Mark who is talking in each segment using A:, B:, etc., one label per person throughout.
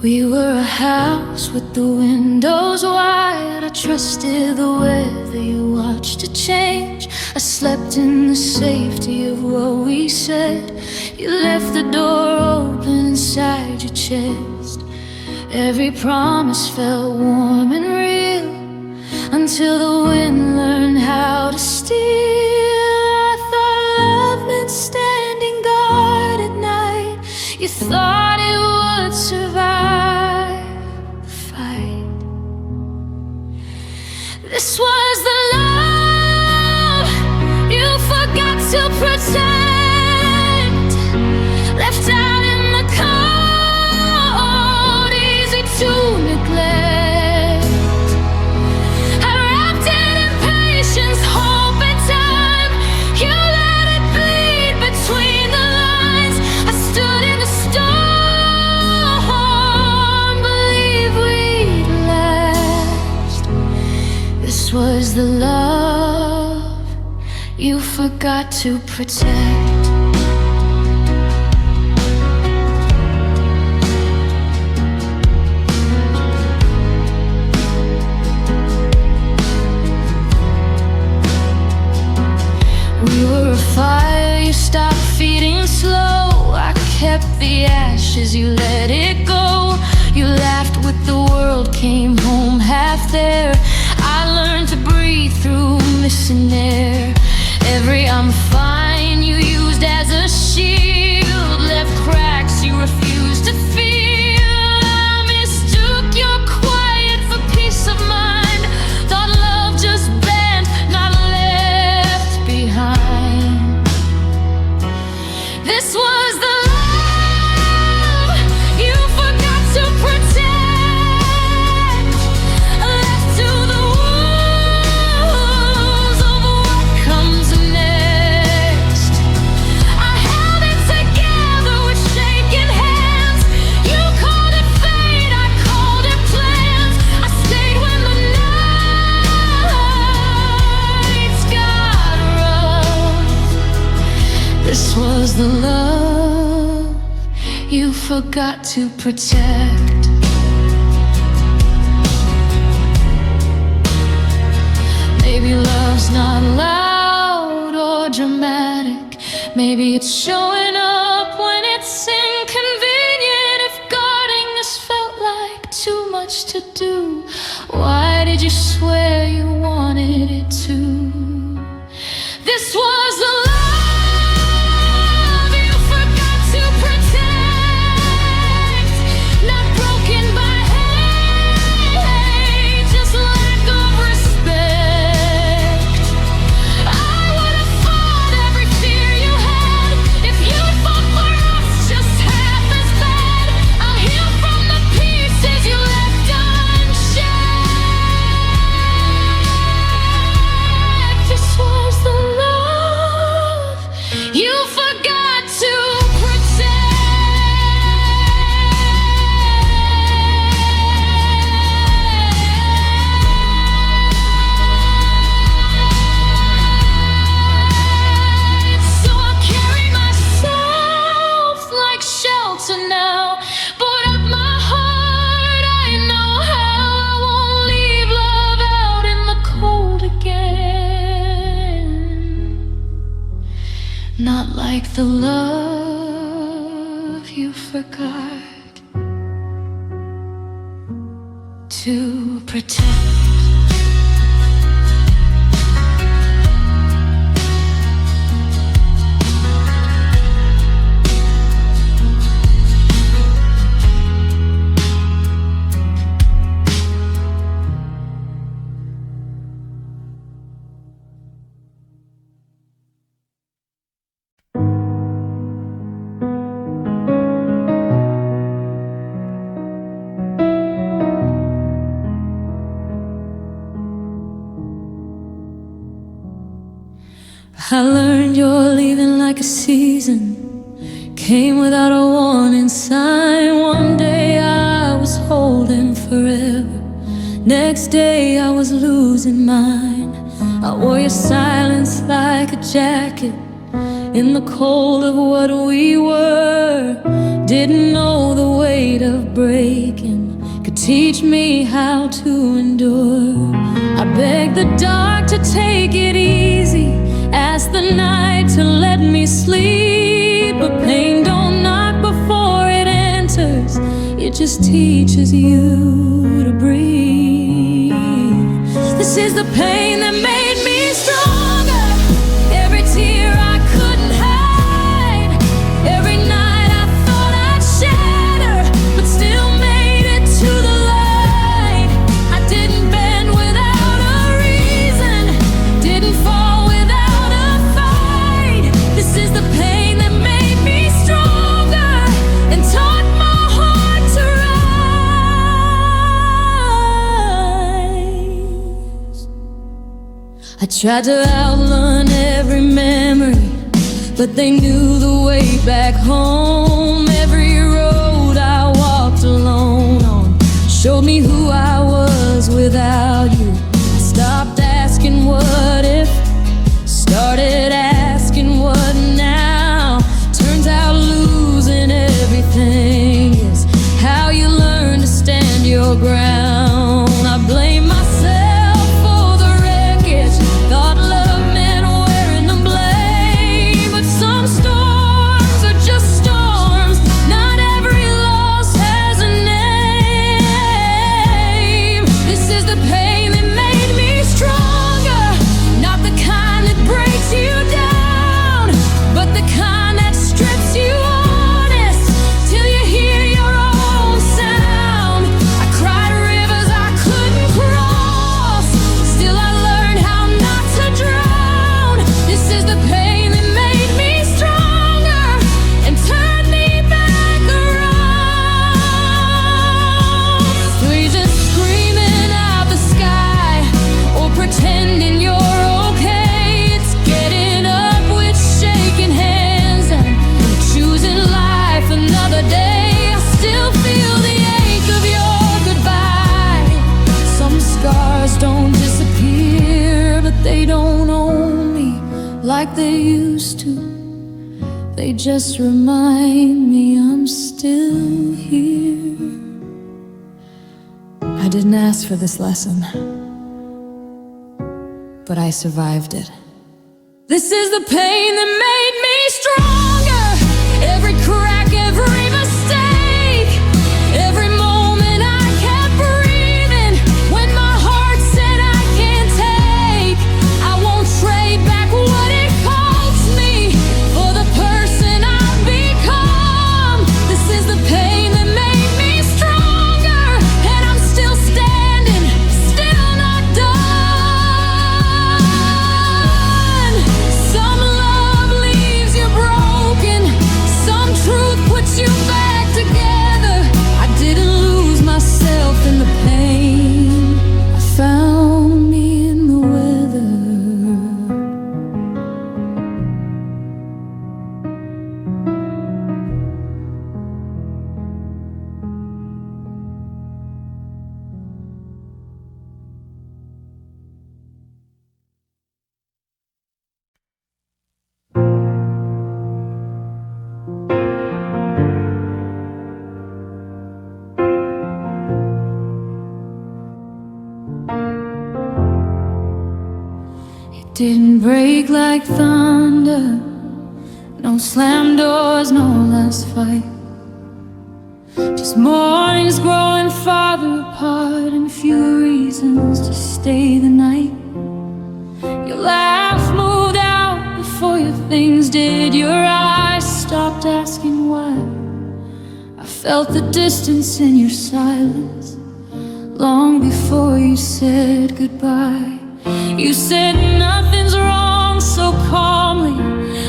A: We were a house with the windows wide. I trusted the weather, you watched it change. I slept in the safety of what we said. You left the door open inside your chest. Every promise felt warm and real, until the wind learned how to steal. I thought love meant standing guard at night. You thought it would survive the fight. This was the love you forgot to protect, left out in the cold, easy to neglect. I wrapped it in patience, hope and time. You let it bleed between the lines. I stood in the storm, believe we'd last. This was the love you forgot to protect. We were a fire, you stopped feeding slow. I kept the ashes, you let it go. You laughed with the world, came home half there. I learned to breathe through missing air. Every I'm fine you used as a shield, left cracks you refused to feel. I mistook your quiet for peace of mind. Thought love just bent, not left behind. This was the love you forgot to protect, left to the wolves of what comes next. I held it together with shaking hands. You called it fate, I called it plans. I stayed when the nights got rough. This was the love you forgot to protect. Maybe love's not loud or dramatic. Maybe it's showing up when it's inconvenient. If guarding this felt like too much to do, why did you swear you wanted it to? This was the love you forgot to protect, not broken by hate, just lack of respect. I would have fought every fear you had if you'd fought for us just half as bad. I'll heal from the pieces you left unchecked. This was the love you forgot to protect. So I'll carry myself like shelter now. Put up my heart, I know how. I won't leave love out in the cold again. Not like the love you forgot to protect. I learned you're leaving like a season, came without a warning sign. One day I was holding forever, next day I was losing mine. I wore your silence like a jacket in the cold of what we were. didn't know the weight of breaking could teach me how to endure. I begged the dark to take it easy, asked the night to let me sleep. But pain don't knock before it enters, it just teaches you to breathe. This is the pain that made me stronger. Every tear I couldn't hide, every night I thought I'd shatter, but still made it to the light. I didn't bend without a reason, didn't fall without a fight. This is the pain that made me stronger and taught my heart to rise. I tried to outrun every memory, but they knew the way back home. Every road I walked alone on showed me who I was without you. I stopped asking what if, started asking what now. Turns out losing everything is how you learn to stand your ground. I blame myself for the wreckage, thought love meant wearing the blame. But some storms are just storms, not every loss has a name. This is the pain that made me stronger, not the kind that breaks you down, but the kind that strips you honest till you hear your own sound. I cried rivers I couldn't cross, still I learned how not to drown. This is the pain that made me stronger and turned me back around. So you're just screaming out the sky or pretending you're okay. It's getting up with shaking hands and choosing life another day. I still feel the ache of your goodbye. Some scars don't disappear, but they don't own me like they used to. They just remind me I'm still here. I didn't ask for this lesson, but I survived it. This is the pain that made me stronger. Every crack, every mistake, every moment I kept breathing. When my heart said I can't take, I won't trade back what it cost me for the person I've become. This is the pain that made me stronger, and I'm still standing, still not done. Some love leaves you broken, some truth puts you back together. I didn't lose myself in the pain, I found me in the weather. It didn't break like thunder, no slam doors, no last fight. Just mornings growing farther apart and few reasons to stay the night. Your laugh moved out before your things did. Your eyes stopped asking why. I felt the distance in your silence long before you said goodbye. You said nothing's wrong so calmly,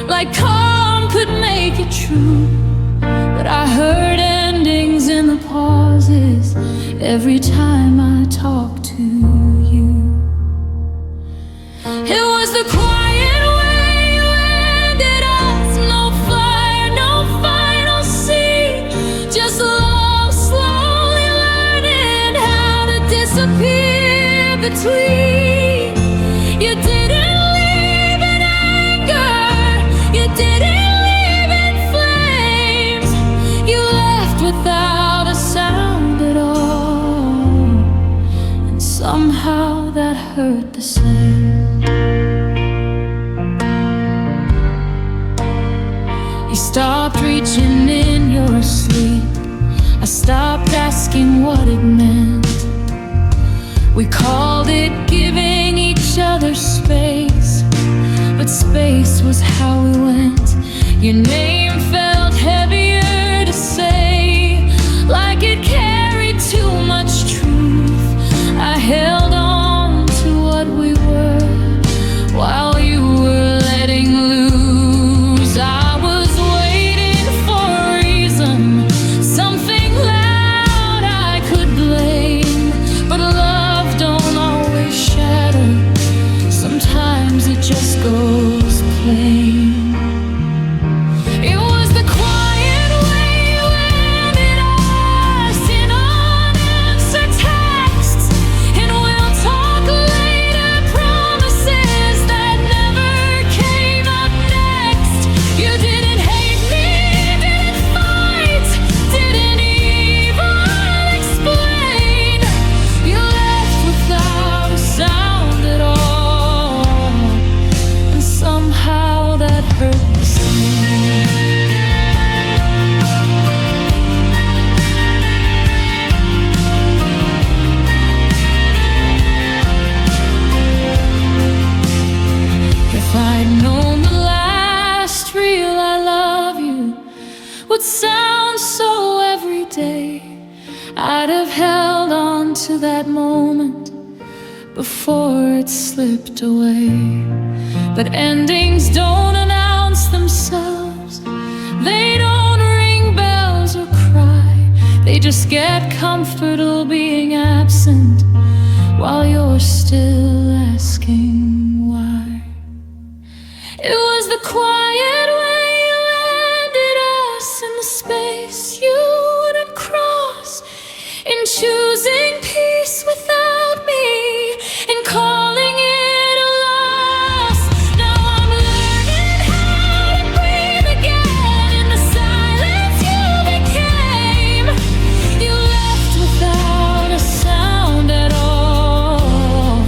A: like calm could make it true. But I heard endings in the pauses every time I talked to you. It was the quiet way you ended us. No fire, no final scene, just love slowly learning how to disappear between. You didn't leave in anger, you didn't leave in flames. You hurt the same. You stopped reaching in your sleep. I stopped asking what it meant. We called it giving each other space, but space was how we went. Your name felt heavier to say, like it carried too much truth. I held on to what we were while you were letting loose. I was waiting for a reason, something loud I could blame. But love don't always shatter, sometimes it just goes plain. It was the quiet way you ended us in unanswered texts, and we'll talk later promises that never came up next. You didn't hate me, didn't fight, didn't even explain. You left without a sound at all, and somehow that hurt the same. If I'd known the last real I love you would sound so everyday, I'd have held on to that moment before it slipped away. But endings don't announce themselves, they don't ring bells or cry. They just get comfortable being absent while you're still asking why. It was the quiet way you landed us in the space you wouldn't cross, in choosing peace without me and calling it a loss. Now I'm learning how to breathe again in the silence you became. You left without a sound at all,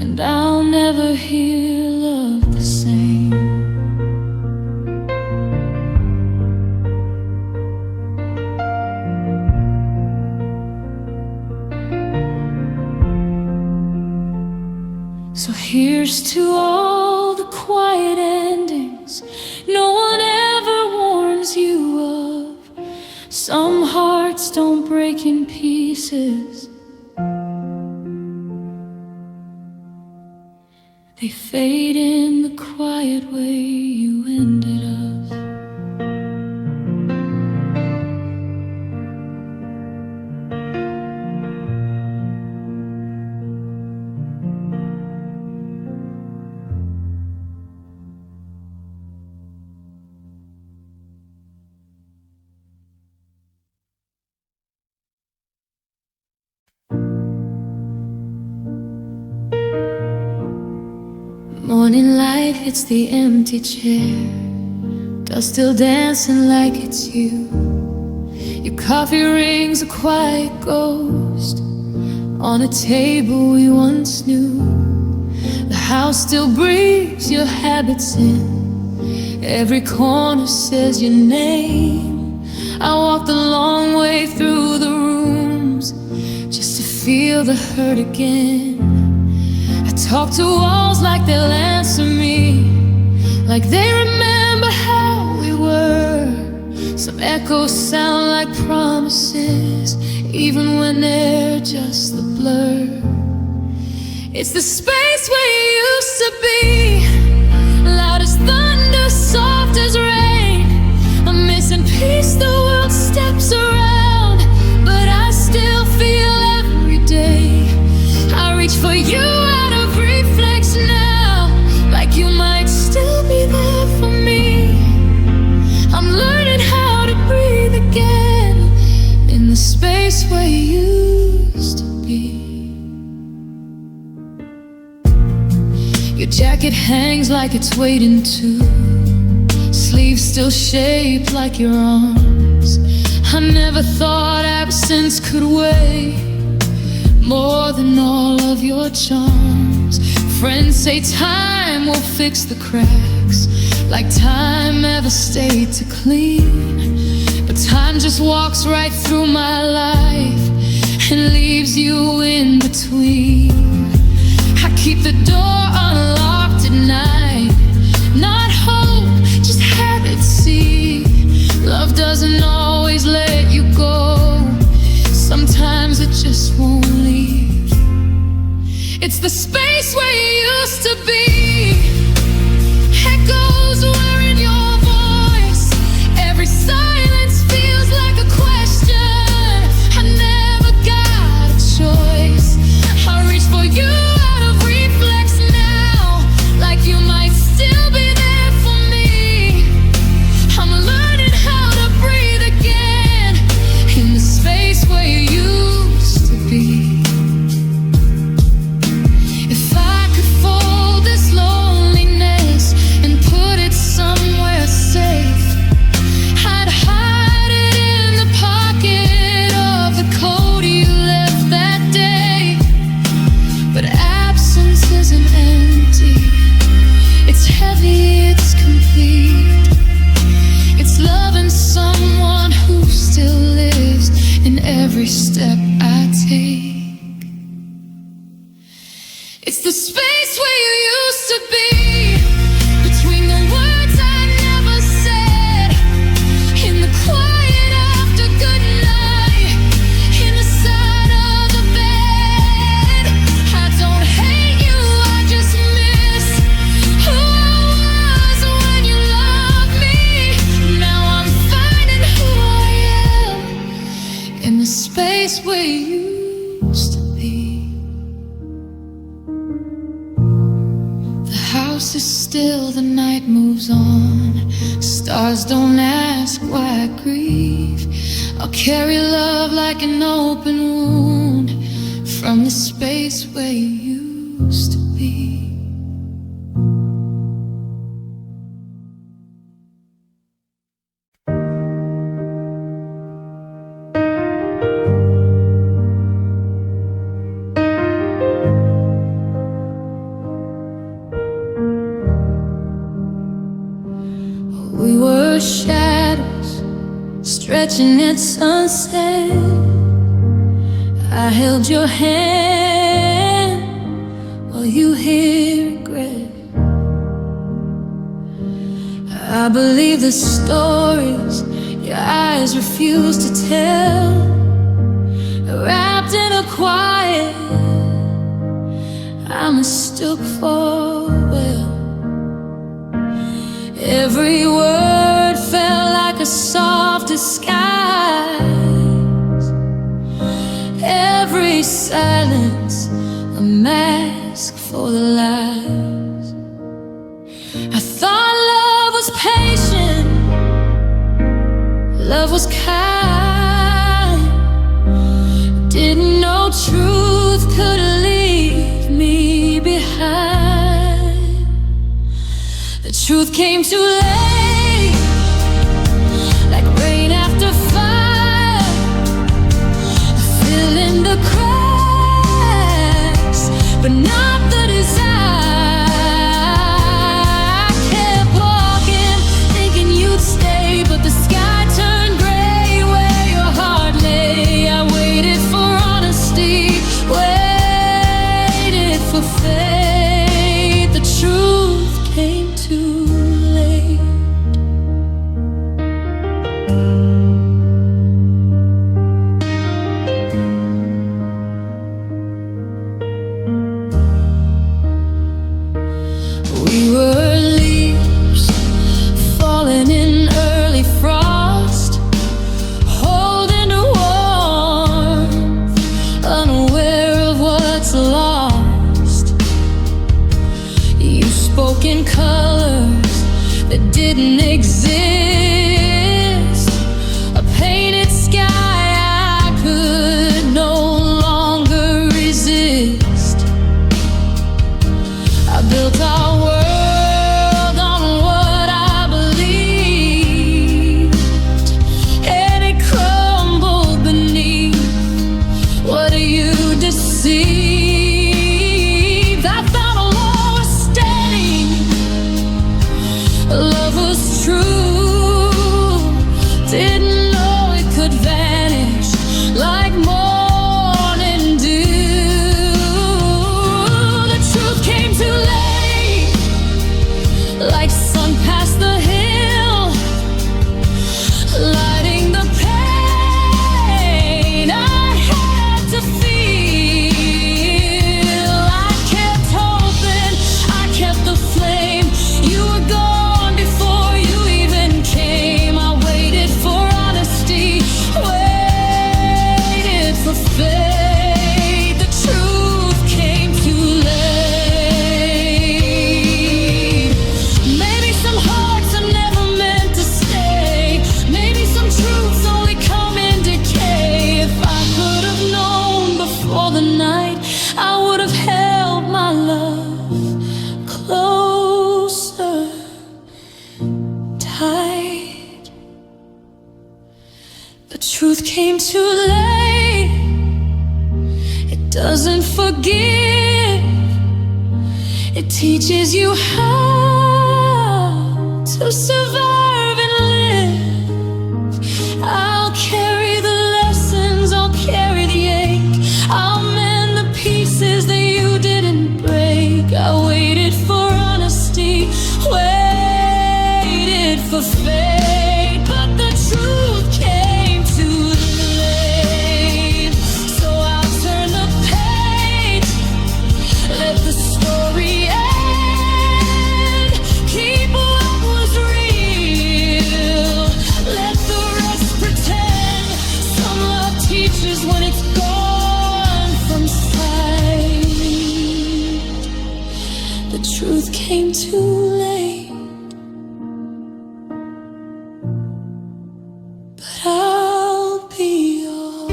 A: and I'll never hear love the same. So here's to all the quiet endings no one ever warns you of. Some hearts don't break in pieces, they fade in the quiet way you ended us. Morning light hits the empty chair, dust still dancing like it's you. Your coffee rings a quiet ghost on a table we once knew. The house still breathes your habits in, every corner says your name. I walk the long way through the rooms just to feel the hurt again. I talk to walls like they'll answer me, like they remember how we were. Some echoes sound like promises, even when they're just the blur. It's the space where you used to be, loud as thunder, soft as rain. I'm missing peace, the world steps around, but I still feel every day. I reach for you out of reflex now, like you might still be there for me. I'm learning how to breathe again in the space where you used to be. Your jacket hangs like it's waiting to, sleeves still shaped like your arms. I never thought absence could wait. more than all of your charms. Friends say time will fix the cracks, like time ever stayed to clean. But time just walks right through my life and leaves you in between. I keep the door unlocked at night, not hope, just habit. See, love doesn't always let you go. Sometimes it just won't leave. It's the space where you used to be. Echoes were in your voice. Every silence feels like a question. I never got a choice. I reach for you out of reflex now, like you might still be there for me. I'm learning how to breathe again in the space where you used to be. If I could fold this loneliness and put it somewhere safe, I'd hide it in the pocket of the coat you left that day. But absence isn't empty, it's heavy, it's complete. It's loving someone who still lives in every step I take. It's the space where you used to be, between the words I never said, in the quiet after good night, in the side of the bed. I don't hate you, I just miss who I was when you loved me. Now I'm finding who I am in the space where you used to be. The house is still, the night moves on. Stars don't ask why I grieve. I'll carry love like an open wound from the space where you used to be. We were shadows stretching at sunset. I held your hand while you hid regret. I believe the stories your eyes refuse to tell. Wrapped in a quiet I mistook for well. Every word felt like a soft disguise. Every silence a mask for the lies. I thought love was patient, love was kind. Didn't know truth could leave me behind. The truth came too late, like rain after fire, filling the cracks, but not the desire. I kept walking, thinking you'd stay, but the sky turned gray where your heart lay. I waited for honesty, waited for faith. The truth came too late. We were leaves falling in early frost, holding to warmth, unaware of what's lost. You spoke in colors that didn't exist, a painted sky I could no longer resist. I built our world on what I believed, and it crumbled beneath what you decided. The truth came too late. It doesn't forgive. It teaches you how to survive and live. I'll carry the lessons, I'll carry the ache. I'll mend the pieces that you didn't break. I waited for honesty, waited for fate, but the truth came too late. So I'll turn the page, let the story end. Keep what was real, let the rest pretend. Some love teaches when it's gone from sight. The truth came too late, but I'll be alright.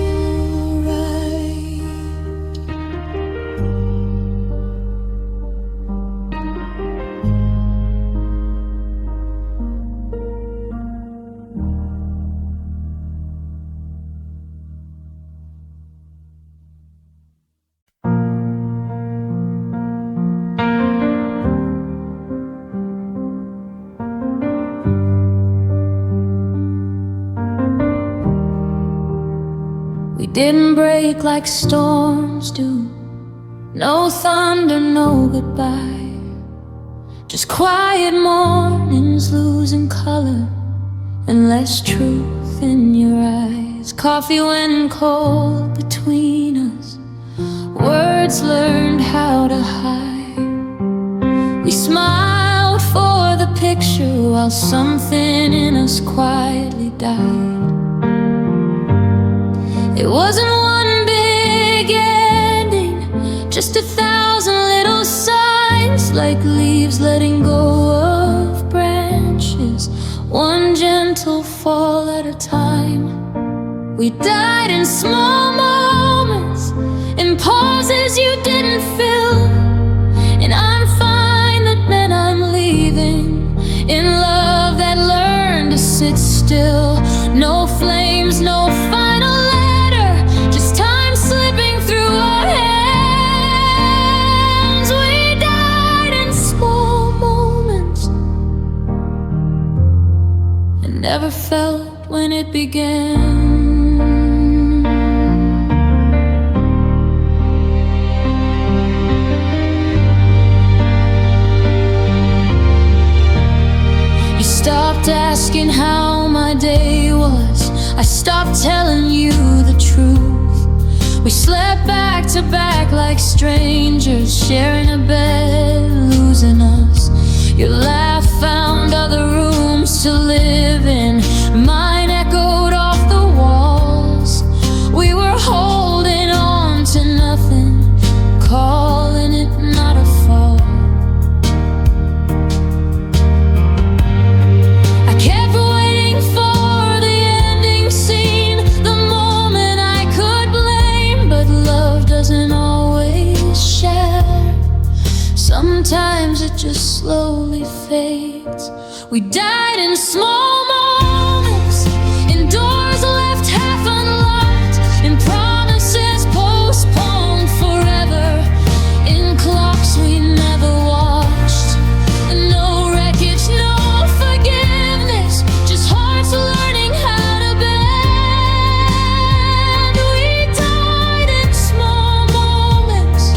A: We didn't break like storms do. No thunder, no goodbye. Just quiet mornings losing color and less truth in your eyes. Coffee went cold between us. Words learned how to hide. We smiled for the picture while something in us quietly died. It wasn't one big ending, just 1,000 little signs, like leaves letting go of branches, one gentle fall at a time. We died in small moments, in pauses you didn't fill, and I'm fine, that meant I'm leaving, in love that learned to sit still. No flames, no final letter, just time slipping through our hands. We died in small moments and never felt when it began. You stopped asking how my day was. I stopped telling you the truth. We slept back to back like strangers, sharing a bed, losing us. Your laugh found other rooms to live in. Mine echoed off the walls. We were holding on to nothing, calling it not a fall. I kept waiting for the ending scene, the moment I could blame, but love doesn't always share. Sometimes it just slowly fades. We died in small moments, in doors left half unlocked, in promises postponed forever, in clocks we never watched. No wreckage, no forgiveness, just hearts learning how to bend. We died in small moments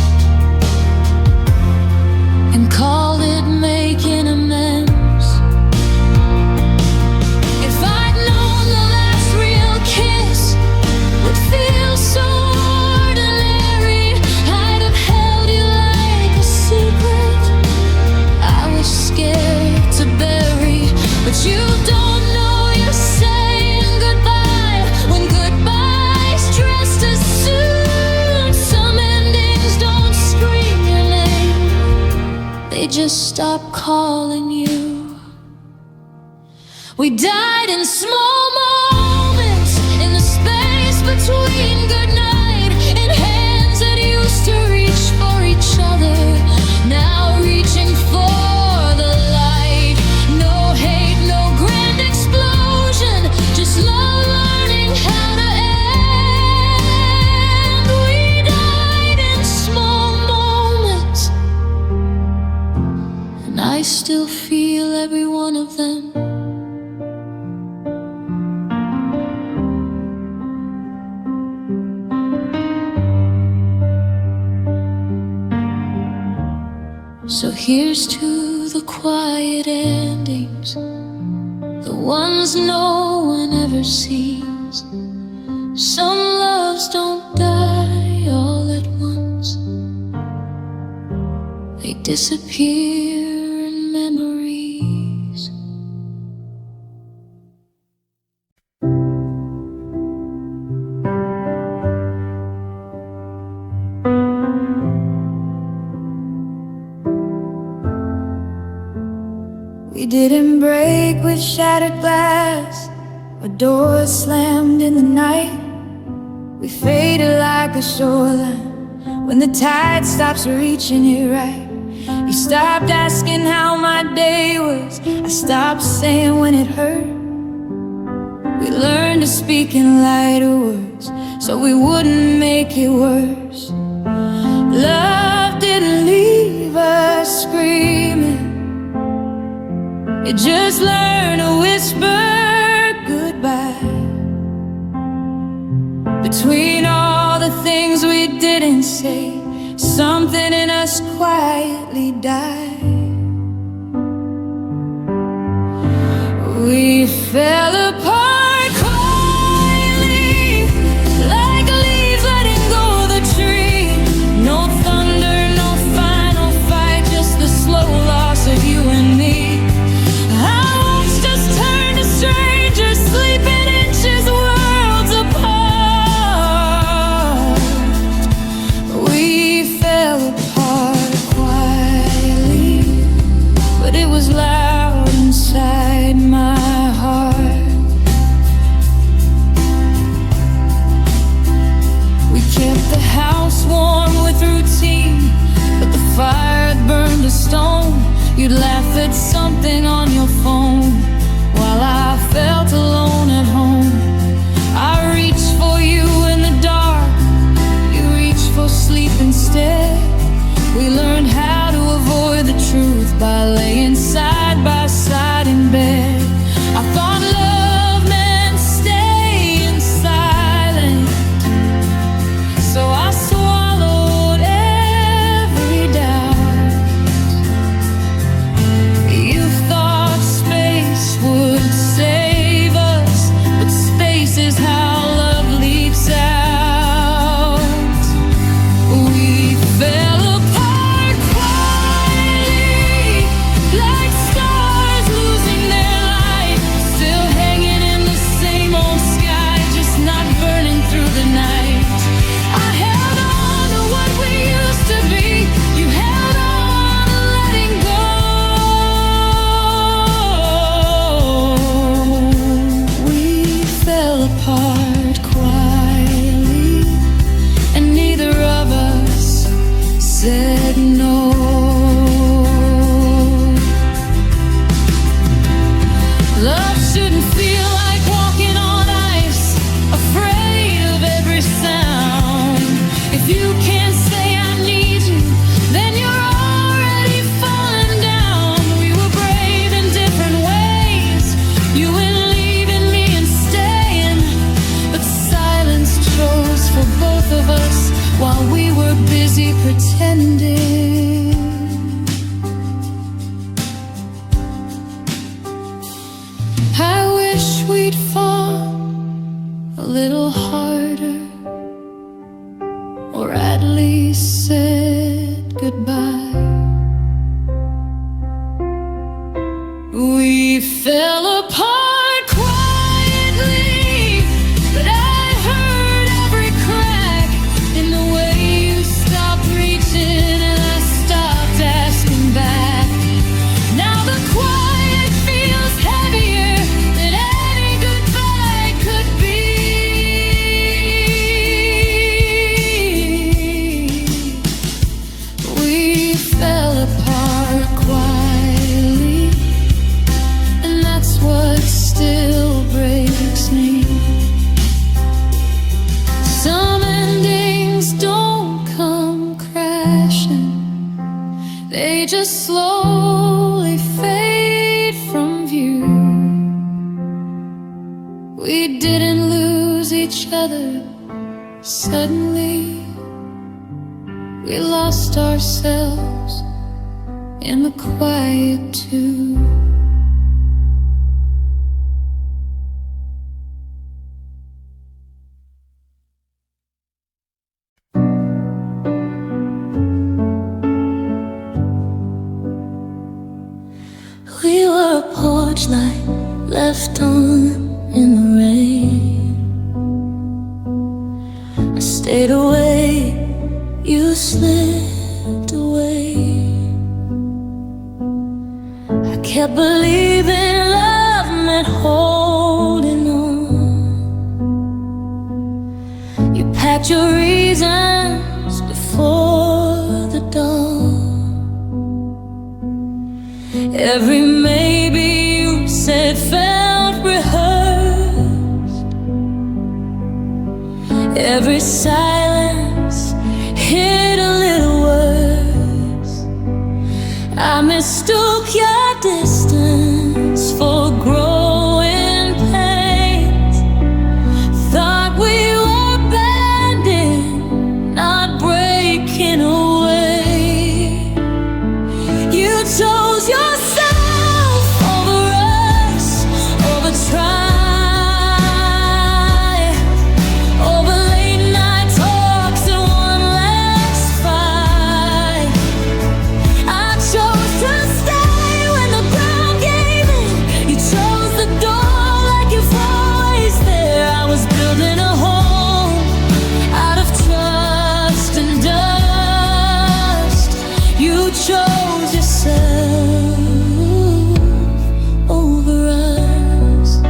A: and called it making amends. If I'd known the last real kiss would feel so ordinary, I'd have held you like a secret I was scared to bury. But you don't know you're saying goodbye when goodbye's dressed as soon. Some endings don't scream your name, they just stop calling you. We died in small moments, in the space between goodnight and hands that used to reach for each other, now reaching for the light. No hate, no grand explosion, just love learning how So here's to the quiet endings, the ones no one ever sees. Some loves don't die all at once, they disappear in memories. We didn't break with shattered glass or doors slammed in the night. We faded like a shoreline when the tide stops reaching it right. You stopped asking how my day was, I stopped saying when it hurt. We learned to speak in lighter words so we wouldn't make it worse. Love didn't leave us screaming, it just learned to whisper goodbye. Between all the things we didn't say, something in us quietly died. We fell apart quietly, like leaves letting go of the tree. No thunder, no final fight, just the slow loss of you and me. Strangers sleeping inches, worlds apart. We fell apart quietly, but it was loud inside my heart. We kept the house warm with routine, but the fire had burned to stone. You'd laugh at something on your phone while I felt alone at home. I reached for you in the dark, you reached for sleep instead. We learned how to avoid the truth by laying side by side in bed. I thought love meant staying silent, so I swallowed every doubt. You thought space would save us, but space is how love leaks out. We fell apart quietly, like stars losing their light, still hanging in the same old sky, just not burning through the night. I held on to what we used to be, you held on to letting go. We fell apart quietly, and neither of us said no. Love shouldn't feel like walking on ice, afraid of every sound. If you can't say I need you, then you're already falling down. We were brave in different ways, you in leaving me and staying, but silence chose for both of us while we were busy pretending. I wish we'd fought a little harder, or at least said goodbye. We fell apart quietly, but I heard every crack in the way you stopped reaching and I stopped asking back. Now the quiet feels heavier than any goodbye could be. We fell apart quietly, and that's what still breaks me. Some endings don't come crashing, they just slowly fade from view. We didn't lose each other suddenly, we lost ourselves in the quiet too. We were a porch light left on in the rain. I stayed away, you slipped away. I kept believing love meant holding on. You packed your reasons before the dawn. Every maybe you said felt rehearsed. Every silence hit a little worse. I mistook your distance for growing pains. Thought we were bending, not breaking away. You chose yourself over us, over try, over late night talks and one last fight. I chose to stay when the ground gave in. You chose the door like you've always there. I was building a home out of trust and dust. You chose yourself over us.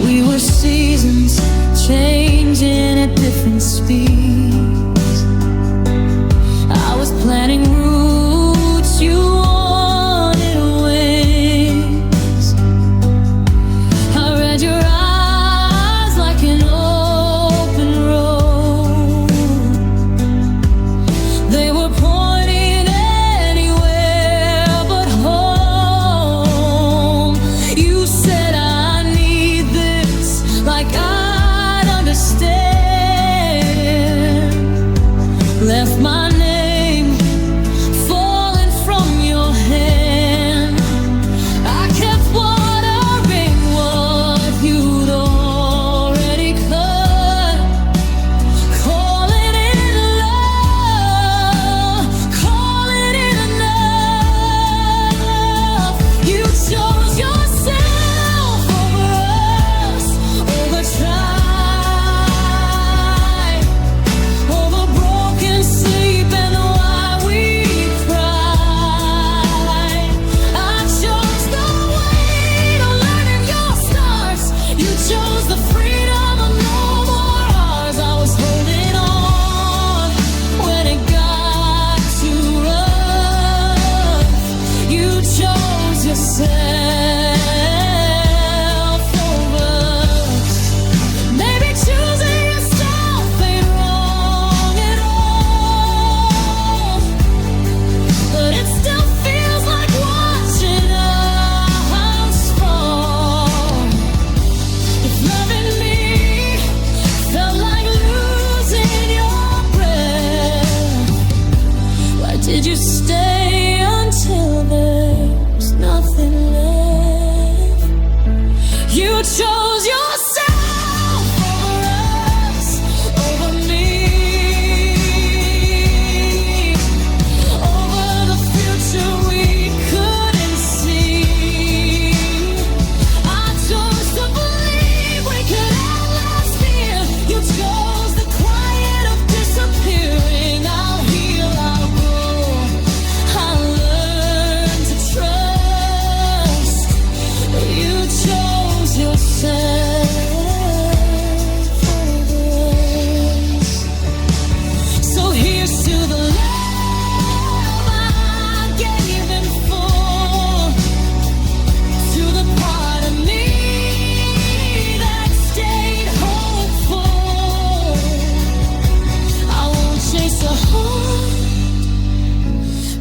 A: We were seasons changing at different speeds. I was planting roots, you wanted wings. I read your eyes like an open road. They were pointing anywhere but home. You said I need this like I'd understand. Left my name falling from your hand. I kept watering what you'd already cut, calling it love, calling it enough. You chose yourself over us, over try, over broken sleep and why we cry. I chose the weight of learning your stars. You chose the freedom of no more ours. I was holding on when it got too rough. You chose yourself over us. Maybe choosing yourself ain't wrong at all, but it still feels like watching a house fall. If loving me felt like losing your breath, why did you stay until there's nothing left? You chose yourself over us, over me, over the future we couldn't see. I chose to believe we could outlast fear. You chose the quiet of disappearing. I'll heal, I'll grow, I'll learn to trust. You chose yourself over us. So here's to the love I gave in full, to the part of me that stayed hopeful. I won't chase a heart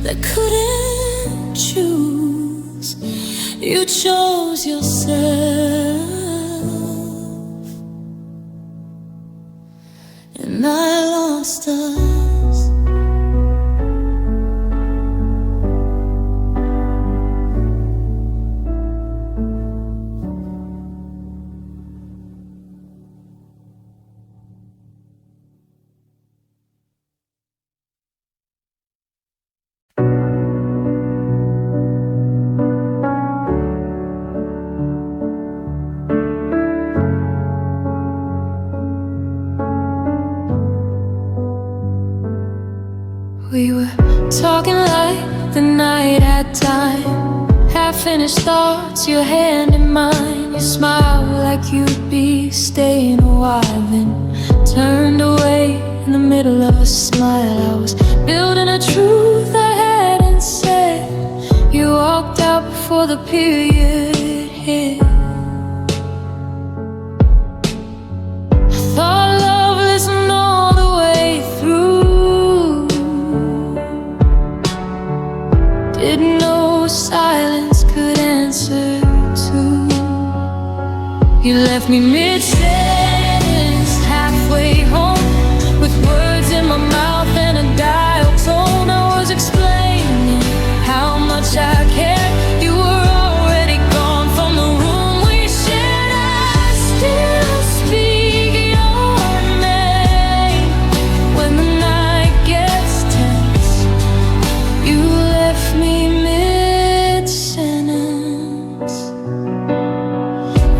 A: that couldn't choose. You chose yourself, and I lost unfinished thoughts, your hand in mine. You smile like you'd be staying a while, then turned away in the middle of a smile. I was building a truth I hadn't said. You walked out before the period hit. I thought love listened all the way through. Didn't know silence could answer to. You left me mid-sentence, halfway home, with words in my mouth and a dial tone. I was explaining how much I cared. You were already gone from the room we shared. I still speak your name when the night gets tense. You left me mid-sentence.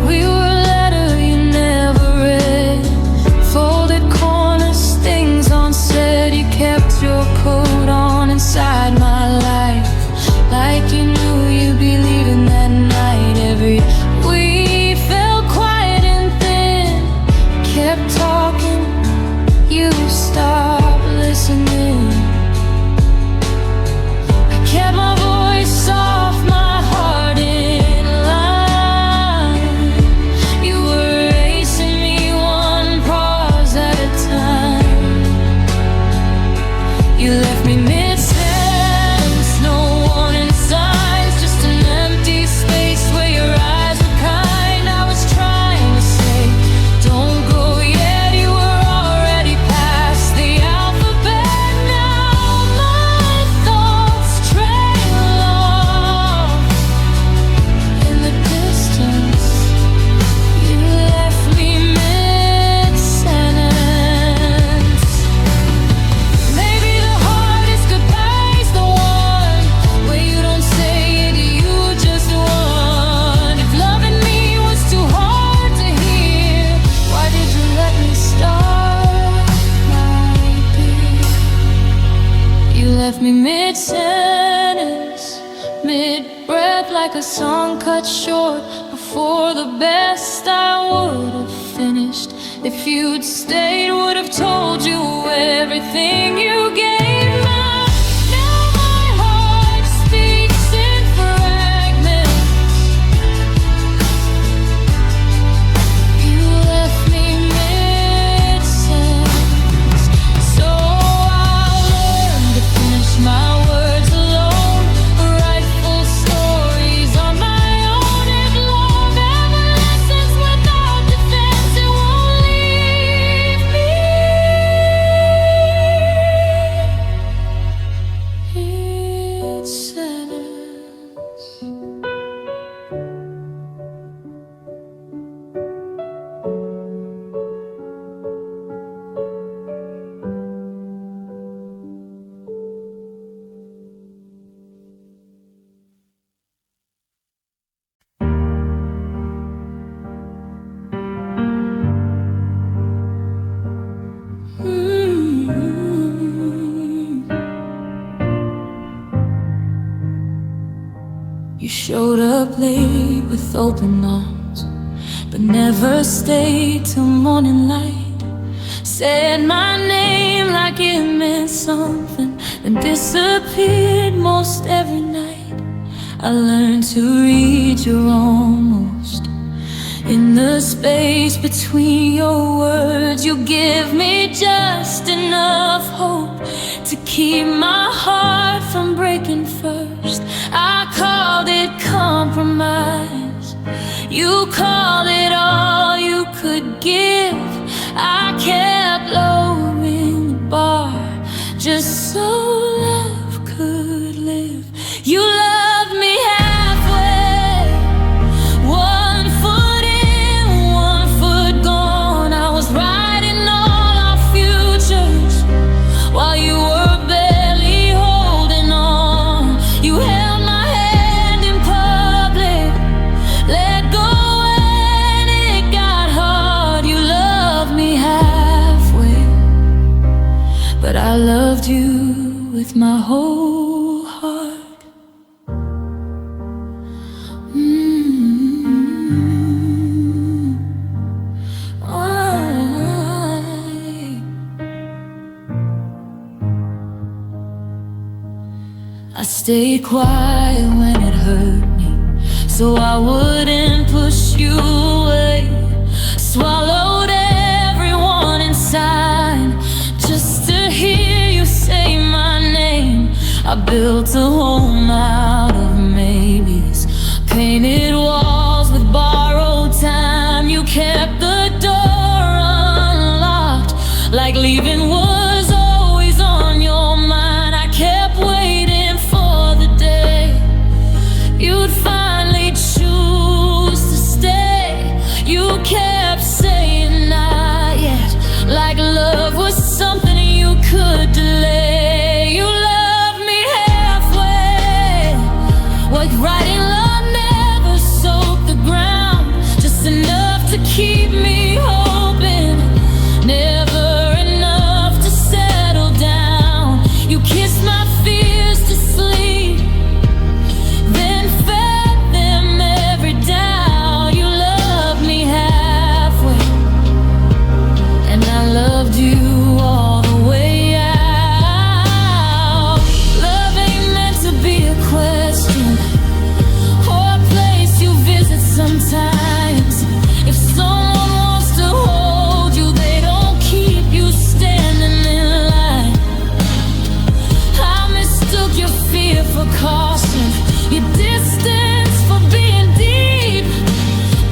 A: We were a letter you never read, folded corners, things unsaid. You kept your coat on inside my life, like you knew you'd be leaving that night. Every we felt quiet and thin, kept talking, you stopped listening. I kept my voice soft, my heart in line. You were erasing me one pause at a time. You left me mid-sentence, no warning signs, just an empty space where your eyes were kind. I was trying to say, don't go yet. You were already past the alphabet. Now my thoughts trail off in the distance. You left me mid-sentence. Maybe the hardest goodbye's the one where you don't say it, you just want. If loving me was too hard to hear, why did you let me start like this? You left me mid-sentence, mid-breath, like a song cut short before the best I would have finished. If you'd stayed, would have told you everything you gave. Now my heart speaks in fragments. You left me mid-sentence, so I'll learn to finish my words alone, write full stories on my own. If love ever listens without defense, it won't leave me mid-sentence. You showed up late with open arms, but never stayed till morning light. Said my name like it meant something, then disappeared most every night. I learned to read your almost. In the space between your words, you give me just enough hope to keep my heart from breaking first. I called it compromise, you called it all you could give. I kept lowering the bar just so love could live. You loved me halfway, one foot in, one foot gone. I was writing all our futures while you were barely holding on. You held my hand in public, let go when it got hard. You loved me halfway, but I loved you with my whole heart. stayed quiet when it hurt me, so I wouldn't push you away. Swallowed everyone inside just to hear you say my name. I built a home out of maybes, painted walls with borrowed time. You kept the door unlocked, like leaving was always on your mind. I kept waiting for the day you'd finally choose to stay. You kept saying not yet, like love was something you could delay. You loved me halfway, like writing love never soaked the ground, just enough to keep me hoping, never enough to settle down. You kissed my fears to sleep, then fed them every doubt. You loved me halfway, and I loved you all the way out. Love ain't meant to be a question or a place you visit sometimes. If someone wants to hold you, they don't keep you standing in line. I mistook your fear for caution, your distance for being deep.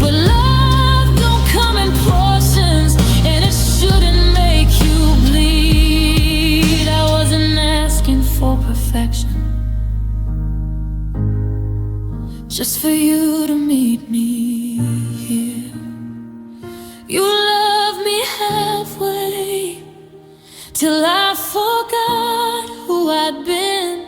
A: But love don't come in portions, and it shouldn't make you bleed. I wasn't asking for perfection, just for you to meet me here. You loved me halfway, till I forgot who I'd been.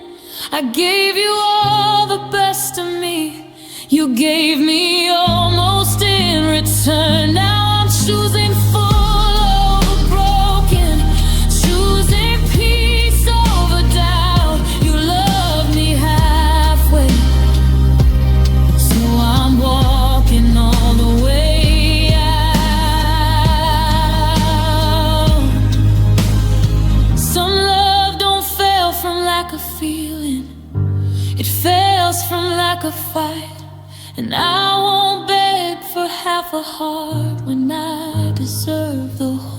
A: I gave you all the best of me, you gave me almost in return. Now I'm choosing full over broken, choosing peace over doubt. You loved me halfway, so I'm walking all the way out. Some love don't fail from lack of feeling, it fails from lack of fight. And I won't beg for half a heart when I deserve the whole.